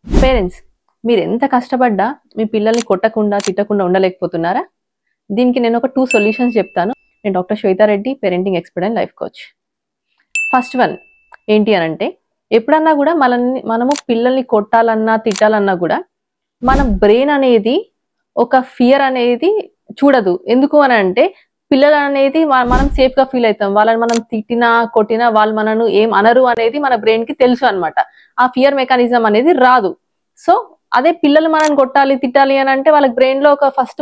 Parents, మీరు ఎంత కష్టపడ్డా మీ పిల్లల్ని కొట్టకుండా తిట్టకుండా ఉండలేకపోతున్నారా? దీనికి నేను ఒక 2 సొల్యూషన్స్ చెప్తాను. నేను doctor Swetha Reddy, parenting expert and life coach. First one ఏంటి అనంటే, ఎప్పుడన్నా కూడా మనము పిల్లల్ని కొట్టాలన్నా తిట్టాలన్నా కూడా మన బ్రెయిన్ అనేది ఒక ఫియర్ అనేది చూడదు. ఎందుకు అని అంటే, పిల్లలు అనేది మనం సేఫ్ గా ఫీల్ అవుతాం. వాళ్ళని మనం తిట్టినా కొట్టినా వాళ్ళు మనను ఏం అనరు అనేది మన బ్రెయిన్ కి తెలుసు అనమాట. ఆ ఫియర్ మెకానిజం అనేది రాదు. సో అదే పిల్లలు మనల్ని కొట్టాలి తిట్టాలి అని అంటే వాళ్ళకి బ్రెయిన్ లో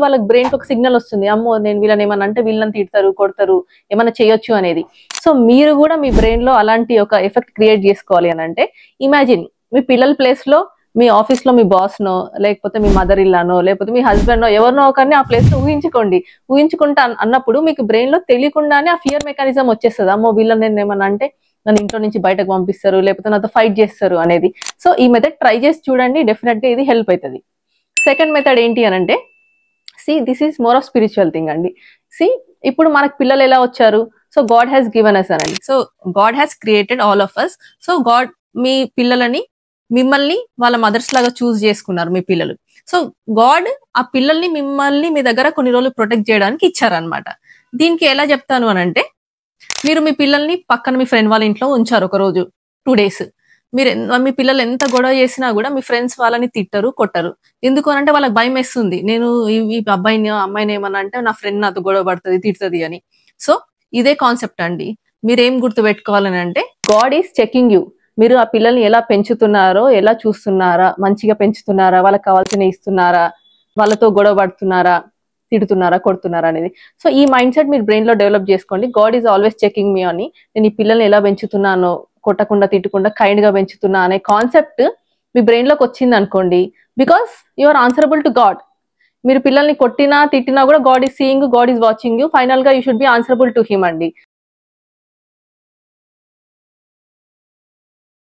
వాళ్ళకి బ్రెయిన్ కి ఒక సిగ్నల్ వస్తుంది. అమ్మో, నేను వీళ్ళని ఏమన్నా అంటే వీళ్ళని తిడతారు కొడతారు ఏమన్నా చేయొచ్చు అనేది. సో మీరు కూడా మీ బ్రెయిన్ లో అలాంటి ఒక ఎఫెక్ట్ క్రియేట్ చేసుకోవాలి అని అంటే, ఇమాజిన్ మీ పిల్లల ప్లేస్ లో మీ ఆఫీస్ లో మీ బాస్ నో, లేకపోతే మీ మదర్ ఇల్లానో, లేకపోతే మీ హస్బెండ్ నో, ఎవరినో ఒకరిని ఆ ప్లేస్ లో ఊహించుకోండి. ఊహించుకుంటా అన్నప్పుడు మీకు బ్రెయిన్ లో తెలియకుండానే ఆ ఫియర్ మెకానిజం వచ్చేస్తుంది. అమ్మో, వీళ్ళని నేను ఏమన్నా అంటే నన్ను ఇంట్లో నుంచి బయటకు పంపిస్తారు, లేకపోతే నాతో ఫైట్ చేస్తారు అనేది. సో ఈ మెథడ్ ట్రై చేసి చూడండి, డెఫినెట్ గా ఇది హెల్ప్ అవుతుంది. సెకండ్ మెథడ్ ఏంటి అని అంటే, this is more of spiritual thing అండి. ఇప్పుడు మనకు పిల్లలు ఎలా వచ్చారు? So God has given us అనండి. So God has created all of us. So God మీ పిల్లలని మిమ్మల్ని వాళ్ళ మదర్స్ లాగా చూస్ చేసుకున్నారు మీ పిల్లలు. సో గాడ్ ఆ పిల్లల్ని మిమ్మల్ని మీ దగ్గర కొన్ని రోజులు ప్రొటెక్ట్ చేయడానికి ఇచ్చారనమాట. దీనికి ఎలా చెప్తాను అని అంటే, మీరు మీ పిల్లల్ని పక్కన మీ ఫ్రెండ్ వాళ్ళ ఇంట్లో ఉంచారు ఒక రోజు 2 days. మీ పిల్లలు ఎంత గొడవ చేసినా కూడా మీ ఫ్రెండ్స్ వాళ్ళని తిట్టరు కొట్టరు. ఎందుకు అని అంటే వాళ్ళకి భయం వేస్తుంది, నేను ఈ అమ్మాయిని ఏమన్నా అంటే నా ఫ్రెండ్ నాతో గొడవ పడుతుంది తిడుతుంది అని. సో ఇదే కాన్సెప్ట్ అండి. మీరేం గుర్తు పెట్టుకోవాలని అంటే, గాడ్ ఈస్ చెకింగ్ యూ. మీరు ఆ పిల్లల్ని ఎలా పెంచుతున్నారో, ఎలా చూస్తున్నారా, మంచిగా పెంచుతున్నారా, వాళ్ళకి కావాల్సినవి ఇస్తున్నారా, వాళ్ళతో గొడవ పడుతున్నారా, తిడుతున్నారా కొడుతున్నారా అనేది. సో ఈ మైండ్ సెట్ మీరు బ్రెయిన్ లో డెవలప్ చేసుకోండి. గాడ్ ఈజ్ ఆల్వేస్ చెకింగ్ మీ అని. నేను ఈ పిల్లల్ని ఎలా పెంచుతున్నానో, కొట్టకుండా తిట్టకుండా కైండ్ గా పెంచుతున్నా అనే కాన్సెప్ట్ మీ బ్రెయిన్ లోకి వచ్చింది అనుకోండి, because you are answerable to God. మీరు పిల్లల్ని కొట్టినా తిట్టినా కూడా God is seeing, God is watching you. Final గా you should be answerable to him అండి.